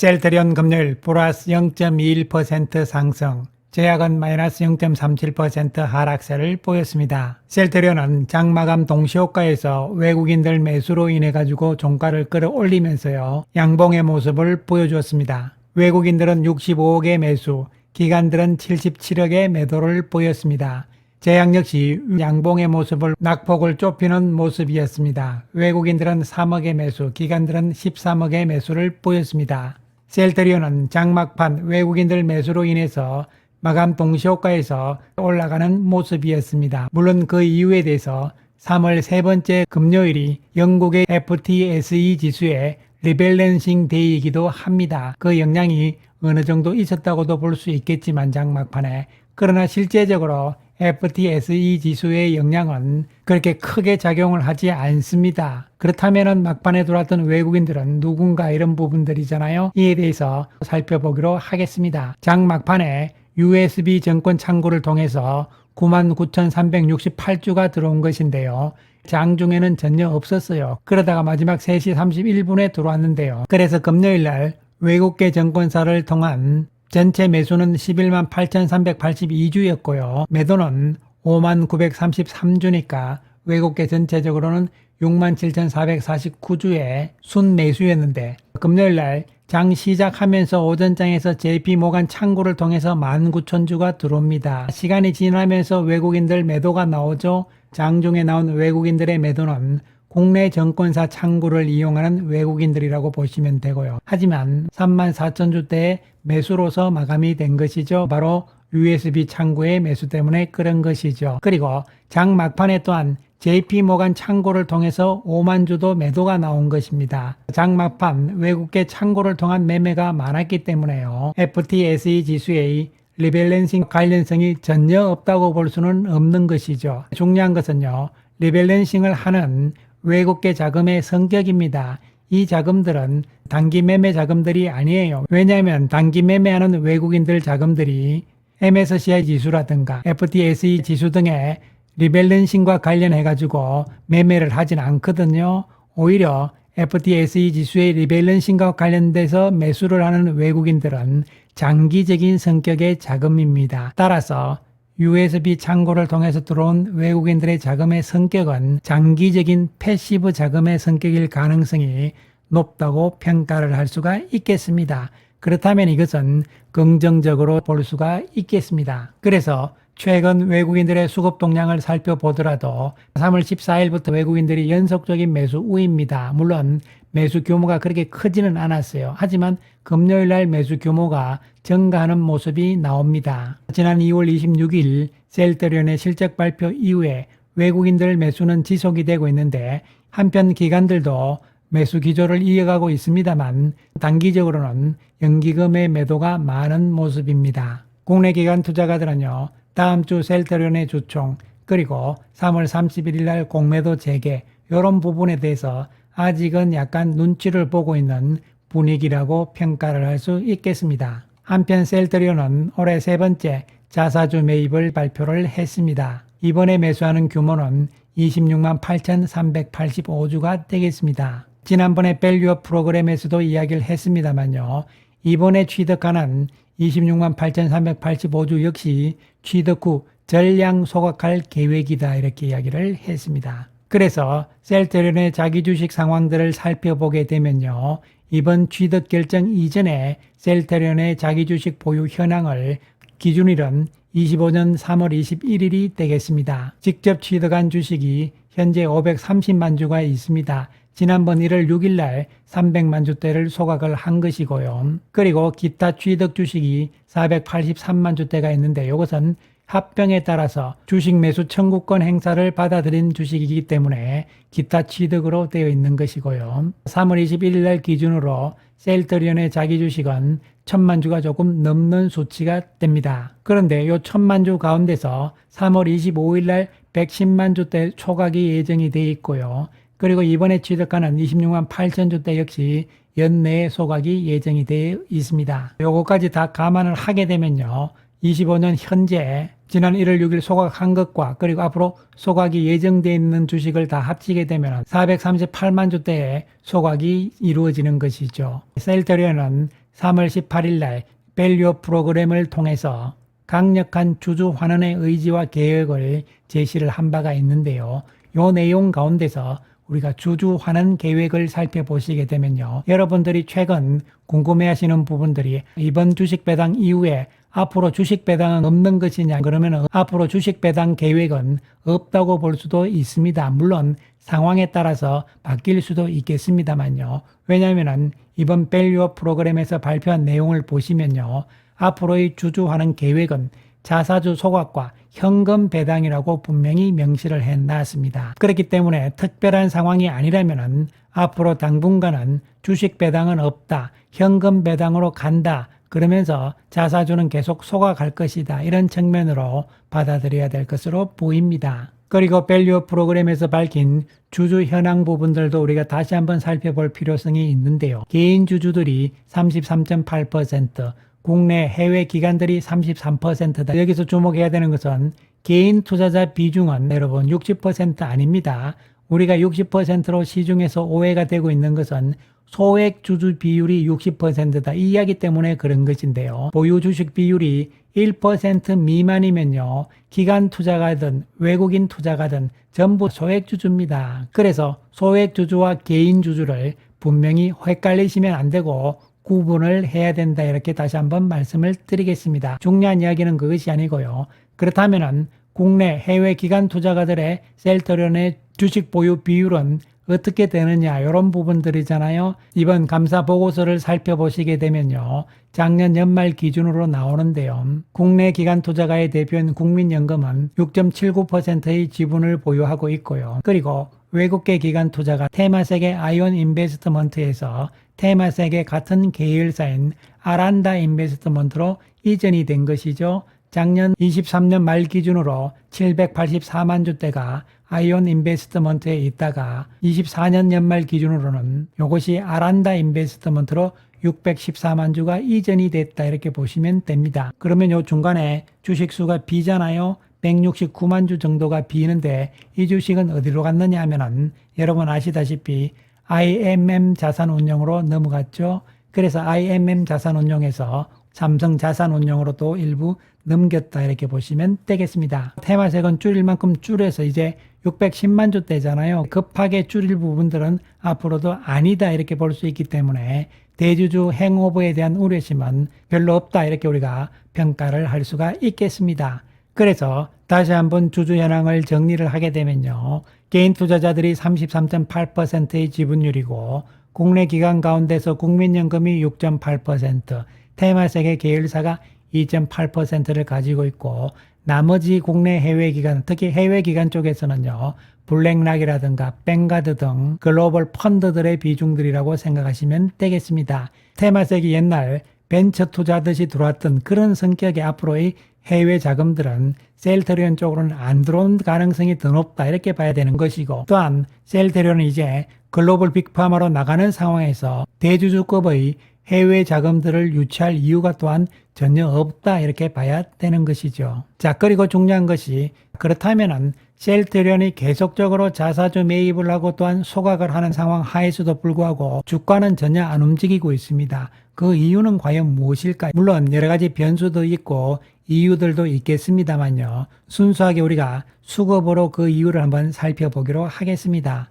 셀트리온 금요일 플러스 0.21% 상승, 제약은 마이너스 0.37% 하락세를 보였습니다. 셀트리온은 장마감 동시효과에서 외국인들 매수로 인해 가지고 종가를 끌어올리면서요, 양봉의 모습을 보여주었습니다. 외국인들은 65억의 매수, 기관들은 77억의 매도를 보였습니다. 제약 역시 양봉의 모습을 낙폭을 좁히는 모습이었습니다. 외국인들은 3억의 매수, 기관들은 13억의 매수를 보였습니다. 셀트리온은 장막판 외국인들 매수로 인해서 마감 동시효과에서 올라가는 모습이었습니다. 물론 그 이유에 대해서 3월 세 번째 금요일이 영국의 FTSE 지수의 리밸런싱 데이이기도 합니다. 그 영향이 어느 정도 있었다고도 볼 수 있겠지만 장막판에, 그러나 실제적으로 FTSE 지수의 영향은 그렇게 크게 작용을 하지 않습니다. 그렇다면 막판에 들어왔던 외국인들은 누군가 이런 부분들이잖아요. 이에 대해서 살펴보기로 하겠습니다. 장 막판에 USB 증권 창구를 통해서 99,368주가 들어온 것인데요. 장중에는 전혀 없었어요. 그러다가 마지막 3시 31분에 들어왔는데요. 그래서 금요일날 외국계 증권사를 통한 전체 매수는 11만 8,382주였고요. 매도는 5만 933주니까 외국계 전체적으로는 6만 7,449주의 순매수였는데, 금요일날 장 시작하면서 오전장에서 JP모간 창구를 통해서 19,000주가 들어옵니다. 시간이 지나면서 외국인들 매도가 나오죠. 장중에 나온 외국인들의 매도는 국내 증권사 창구를 이용하는 외국인들이라고 보시면 되고요. 하지만 34,000주대의 매수로서 마감이 된 것이죠. 바로 USB 창구의 매수 때문에 그런 것이죠. 그리고 장 막판에 또한 JP모간 창구를 통해서 5만 주도 매도가 나온 것입니다. 장 막판 외국계 창구를 통한 매매가 많았기 때문에요. FTSE 지수의 리밸런싱 관련성이 전혀 없다고 볼 수는 없는 것이죠. 중요한 것은요, 리밸런싱을 하는 외국계 자금의 성격입니다. 이 자금들은 단기 매매 자금들이 아니에요. 왜냐하면 단기 매매하는 외국인들 자금들이 MSCI 지수라든가 FTSE 지수 등의 리밸런싱과 관련해 가지고 매매를 하진 않거든요. 오히려 FTSE 지수의 리밸런싱과 관련돼서 매수를 하는 외국인들은 장기적인 성격의 자금입니다. 따라서 USB 창구를 통해서 들어온 외국인들의 자금의 성격은 장기적인 패시브 자금의 성격일 가능성이 높다고 평가를 할 수가 있겠습니다. 그렇다면 이것은 긍정적으로 볼 수가 있겠습니다. 그래서 최근 외국인들의 수급 동향을 살펴보더라도 3월 14일부터 외국인들이 연속적인 매수 우입니다. 물론 매수 규모가 그렇게 크지는 않았어요. 하지만 금요일날 매수 규모가 증가하는 모습이 나옵니다. 지난 2월 26일 셀트리온의 실적 발표 이후에 외국인들 매수는 지속이 되고 있는데, 한편 기관들도 매수 기조를 이어가고 있습니다만 단기적으로는 연기금의 매도가 많은 모습입니다. 국내 기관 투자가들은요, 다음 주 셀트리온의 주총, 그리고 3월 31일 날 공매도 재개, 이런 부분에 대해서 아직은 약간 눈치를 보고 있는 분위기라고 평가를 할 수 있겠습니다. 한편 셀트리온은 올해 세 번째 자사주 매입을 발표를 했습니다. 이번에 매수하는 규모는 26만 8,385주가 되겠습니다. 지난번에 밸류업 프로그램에서도 이야기를 했습니다만요, 이번에 취득하는 26만 8,385주 역시 취득 후 전량 소각할 계획이다, 이렇게 이야기를 했습니다. 그래서 셀트리온의 자기 주식 상황들을 살펴보게 되면요, 이번 취득 결정 이전에 셀트리온의 자기 주식 보유 현황을 기준일은 25년 3월 21일이 되겠습니다. 직접 취득한 주식이 현재 530만 주가 있습니다. 지난번 1월 6일 날 300만 주대를 소각을 한 것이고요. 그리고 기타 취득 주식이 483만 주대가 있는데, 이것은 합병에 따라서 주식 매수 청구권 행사를 받아들인 주식이기 때문에 기타 취득으로 되어 있는 것이고요. 3월 21일 날 기준으로 셀트리온의 자기 주식은 1000만 주가 조금 넘는 수치가 됩니다. 그런데 이 1000만 주 가운데서 3월 25일 날 110만 주대 초각이 예정이 되어 있고요. 그리고 이번에 취득하는 26만 8천 주대 역시 연내에 소각이 예정이 되어 있습니다. 요거까지 다 감안을 하게 되면요, 25년 현재 지난 1월 6일 소각한 것과 그리고 앞으로 소각이 예정되어 있는 주식을 다 합치게 되면 438만 주대의 소각이 이루어지는 것이죠. 셀트리온은 3월 18일 날 밸류업 프로그램을 통해서 강력한 주주 환원의 의지와 계획을 제시를 한 바가 있는데요. 요 내용 가운데서 우리가 주주 환원 계획을 살펴보시게 되면요. 여러분들이 최근 궁금해하시는 부분들이 이번 주식 배당 이후에 앞으로 주식 배당은 없는 것이냐, 그러면 앞으로 주식 배당 계획은 없다고 볼 수도 있습니다. 물론 상황에 따라서 바뀔 수도 있겠습니다만요. 왜냐하면 이번 밸류업 프로그램에서 발표한 내용을 보시면요. 앞으로의 주주 환원 계획은 자사주 소각과 현금 배당이라고 분명히 명시를 해놨습니다. 그렇기 때문에 특별한 상황이 아니라면 앞으로 당분간은 주식 배당은 없다, 현금 배당으로 간다, 그러면서 자사주는 계속 소각할 것이다, 이런 측면으로 받아들여야 될 것으로 보입니다. 그리고 밸류업 프로그램에서 밝힌 주주 현황 부분들도 우리가 다시 한번 살펴볼 필요성이 있는데요. 개인 주주들이 33.8%, 국내 해외 기관들이 33%다. 여기서 주목해야 되는 것은 개인 투자자 비중은 여러분 60% 아닙니다. 우리가 60%로 시중에서 오해가 되고 있는 것은 소액 주주 비율이 60%다. 이 이야기 때문에 그런 것인데요. 보유 주식 비율이 1% 미만이면요. 기관 투자가든 외국인 투자가든 전부 소액 주주입니다. 그래서 소액 주주와 개인 주주를 분명히 헷갈리시면 안 되고 구분을 해야 된다, 이렇게 다시 한번 말씀을 드리겠습니다. 중요한 이야기는 그것이 아니고요. 그렇다면 국내 해외 기관 투자가들의 셀터리온의 주식 보유 비율은 어떻게 되느냐, 이런 부분들이잖아요. 이번 감사 보고서를 살펴보시게 되면요. 작년 연말 기준으로 나오는데요. 국내 기관 투자가의 대표인 국민연금은 6.79%의 지분을 보유하고 있고요. 그리고 외국계 기관 투자가 테마섹의 아이온 인베스트먼트에서 테마섹의 같은 계열사인 아란다 인베스트먼트로 이전이 된 것이죠. 작년 23년 말 기준으로 784만 주대가 아이온 인베스트먼트에 있다가 24년 연말 기준으로는 이것이 아란다 인베스트먼트로 614만 주가 이전이 됐다, 이렇게 보시면 됩니다. 그러면 요 중간에 주식수가 비잖아요. 169만 주 정도가 비는데 이 주식은 어디로 갔느냐 하면은 여러분 아시다시피 IMM 자산운용으로 넘어갔죠. 그래서 IMM 자산운용에서 삼성 자산운용으로 또 일부 넘겼다, 이렇게 보시면 되겠습니다. 테마섹은 줄일 만큼 줄여서 이제 610만 주대잖아요. 급하게 줄일 부분들은 앞으로도 아니다, 이렇게 볼 수 있기 때문에 대주주 행오버에 대한 우려심은 별로 없다, 이렇게 우리가 평가를 할 수가 있겠습니다. 그래서 다시 한번 주주 현황을 정리를 하게 되면요. 개인 투자자들이 33.8%의 지분율이고 국내 기관 가운데서 국민연금이 6.8%, 테마섹의 계열사가 2.8%를 가지고 있고 나머지 국내 해외 기관, 특히 해외 기관 쪽에서는요. 블랙락이라든가 뱅가드 등 글로벌 펀드들의 비중들이라고 생각하시면 되겠습니다. 테마섹이 옛날 벤처 투자듯이 들어왔던 그런 성격의 앞으로의 해외 자금들은 셀트리온 쪽으로는 안 들어온 가능성이 더 높다, 이렇게 봐야 되는 것이고, 또한 셀트리온은 이제 글로벌 빅파마로 나가는 상황에서 대주주급의 해외 자금들을 유치할 이유가 또한 전혀 없다, 이렇게 봐야 되는 것이죠. 자, 그리고 중요한 것이 그렇다면은 셀트리온이 계속적으로 자사주 매입을 하고 또한 소각을 하는 상황 하에서도 불구하고 주가는 전혀 안 움직이고 있습니다. 그 이유는 과연 무엇일까? 물론 여러 가지 변수도 있고 이유들도 있겠습니다만요. 순수하게 우리가 수급으로 그 이유를 한번 살펴보기로 하겠습니다.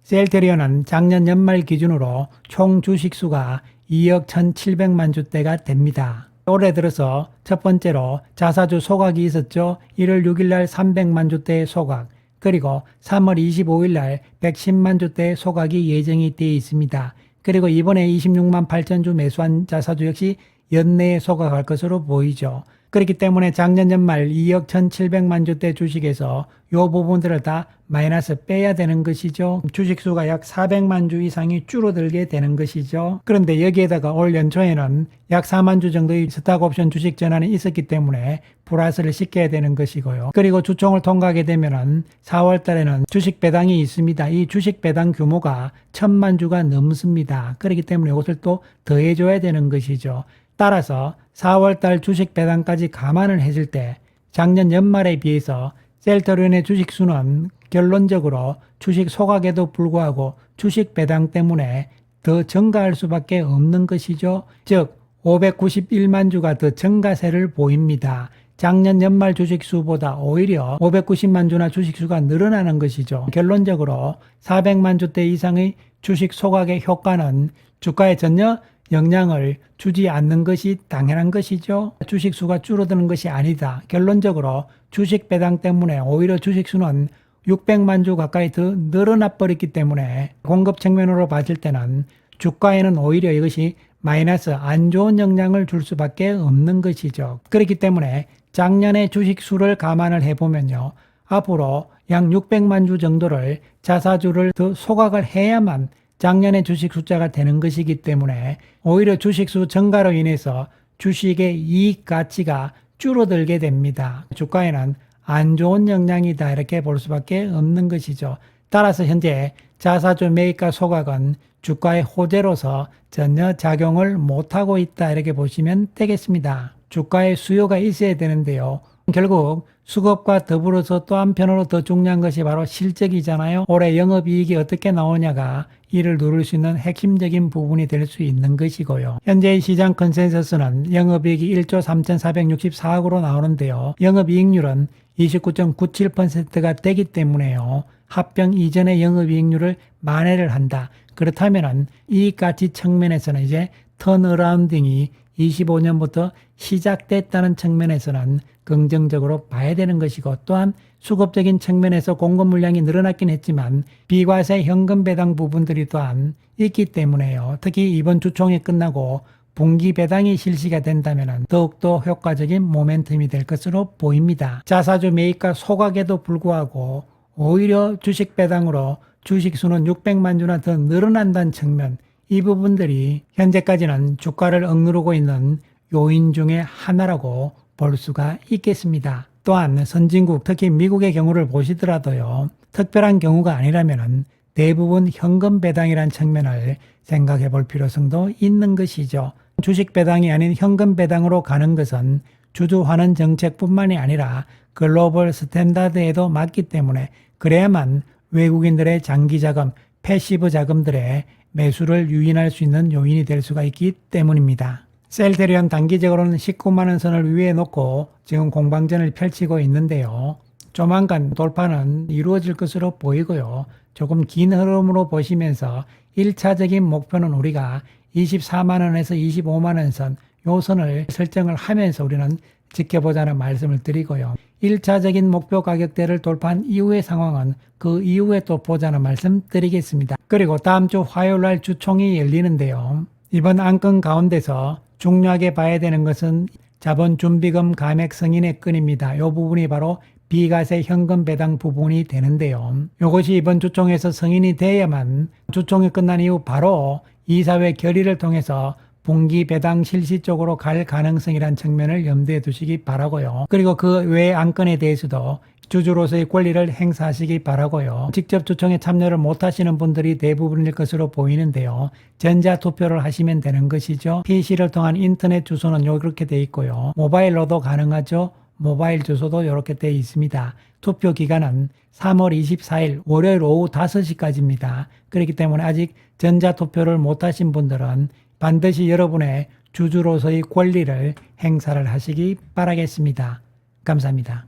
셀트리온은 작년 연말 기준으로 총 주식수가 2억 1,700만 주대가 됩니다. 올해 들어서 첫 번째로 자사주 소각이 있었죠. 1월 6일 날 300만 주대의 소각, 그리고 3월 25일 날 110만 주대의 소각이 예정이 되어 있습니다. 그리고 이번에 26만 8천 주 매수한 자사주 역시 연내에 소각할 것으로 보이죠. 그렇기 때문에 작년 연말 2억 1,700만 주대 주식에서 이 부분들을 다 마이너스 빼야 되는 것이죠. 주식수가 약 400만 주 이상이 줄어들게 되는 것이죠. 그런데 여기에다가 올 연초에는 약 4만 주 정도의 스탁옵션 주식 전환이 있었기 때문에 플러스를 시켜야 되는 것이고요. 그리고 주총을 통과하게 되면은 4월 달에는 주식 배당이 있습니다. 이 주식 배당 규모가 1,000만 주가 넘습니다. 그렇기 때문에 이것을 또 더해줘야 되는 것이죠. 따라서 4월달 주식 배당까지 감안을 했을 때 작년 연말에 비해서 셀트리온의 주식수는 결론적으로 주식 소각에도 불구하고 주식 배당 때문에 더 증가할 수밖에 없는 것이죠. 즉 591만 주가 더 증가세를 보입니다. 작년 연말 주식수보다 오히려 590만 주나 주식수가 늘어나는 것이죠. 결론적으로 400만 주대 이상의 주식 소각의 효과는 주가에 전혀 영향을 주지 않는 것이 당연한 것이죠. 주식수가 줄어드는 것이 아니다. 결론적으로 주식 배당 때문에 오히려 주식수는 600만 주 가까이 더 늘어나 버렸기 때문에 공급 측면으로 봤을 때는 주가에는 오히려 이것이 마이너스 안 좋은 영향을 줄 수밖에 없는 것이죠. 그렇기 때문에 작년의 주식수를 감안을 해보면요. 앞으로 약 600만 주 정도를 자사주를 더 소각을 해야만 작년의 주식 숫자가 되는 것이기 때문에 오히려 주식수 증가로 인해서 주식의 이익 가치가 줄어들게 됩니다. 주가에는 안 좋은 영향이다 이렇게 볼 수밖에 없는 것이죠. 따라서 현재 자사주 매입과 소각은 주가의 호재로서 전혀 작용을 못하고 있다 이렇게 보시면 되겠습니다. 주가에 수요가 있어야 되는데요. 결국 수급과 더불어서 또 한편으로 더 중요한 것이 바로 실적이잖아요. 올해 영업이익이 어떻게 나오냐가 이를 누릴 수 있는 핵심적인 부분이 될 수 있는 것이고요. 현재의 시장 컨센서스는 영업이익이 1조 3,464억으로 나오는데요. 영업이익률은 29.97%가 되기 때문에요. 합병 이전의 영업이익률을 만회를 한다. 그렇다면 이익가치 측면에서는 이제 턴어라운딩이 25년부터 시작됐다는 측면에서는 긍정적으로 봐야 되는 것이고, 또한 수급적인 측면에서 공급 물량이 늘어났긴 했지만 비과세 현금 배당 부분들이 또한 있기 때문에요. 특히 이번 주총이 끝나고 분기 배당이 실시가 된다면 더욱더 효과적인 모멘텀이 될 것으로 보입니다. 자사주 매입과 소각에도 불구하고 오히려 주식 배당으로 주식수는 600만 주나 더 늘어난다는 측면, 이 부분들이 현재까지는 주가를 억누르고 있는 요인 중에 하나라고 볼 수가 있겠습니다. 또한 선진국, 특히 미국의 경우를 보시더라도요. 특별한 경우가 아니라면 대부분 현금 배당이라는 측면을 생각해 볼 필요성도 있는 것이죠. 주식 배당이 아닌 현금 배당으로 가는 것은 주주 환원 정책뿐만이 아니라 글로벌 스탠다드에도 맞기 때문에 그래야만 외국인들의 장기 자금, 패시브 자금들의 매수를 유인할 수 있는 요인이 될 수가 있기 때문입니다. 셀테리온 단기적으로는 19만 원 선을 위에 놓고 지금 공방전을 펼치고 있는데요. 조만간 돌파는 이루어질 것으로 보이고요. 조금 긴 흐름으로 보시면서 1차적인 목표는 우리가 24만 원에서 25만 원 선, 요 선을 설정을 하면서 우리는 지켜보자는 말씀을 드리고요. 1차적인 목표 가격대를 돌파한 이후의 상황은 그 이후에 또 보자는 말씀 드리겠습니다. 그리고 다음 주 화요일 날 주총이 열리는데요. 이번 안건 가운데서 중요하게 봐야 되는 것은 자본준비금 감액 승인의 건입니다. 이 부분이 바로 비과세 현금 배당 부분이 되는데요. 이것이 이번 주총에서 승인이 돼야만 주총이 끝난 이후 바로 이사회 결의를 통해서 분기 배당 실시 쪽으로 갈 가능성이란 측면을 염두에 두시기 바라고요. 그리고 그 외의 안건에 대해서도 주주로서의 권리를 행사하시기 바라고요. 직접 주총에 참여를 못하시는 분들이 대부분일 것으로 보이는데요. 전자투표를 하시면 되는 것이죠. PC를 통한 인터넷 주소는 이렇게 되어 있고요. 모바일로도 가능하죠. 모바일 주소도 이렇게 되어 있습니다. 투표 기간은 3월 24일 월요일 오후 5시까지입니다. 그렇기 때문에 아직 전자투표를 못하신 분들은 반드시 여러분의 주주로서의 권리를 행사를 하시기 바라겠습니다. 감사합니다.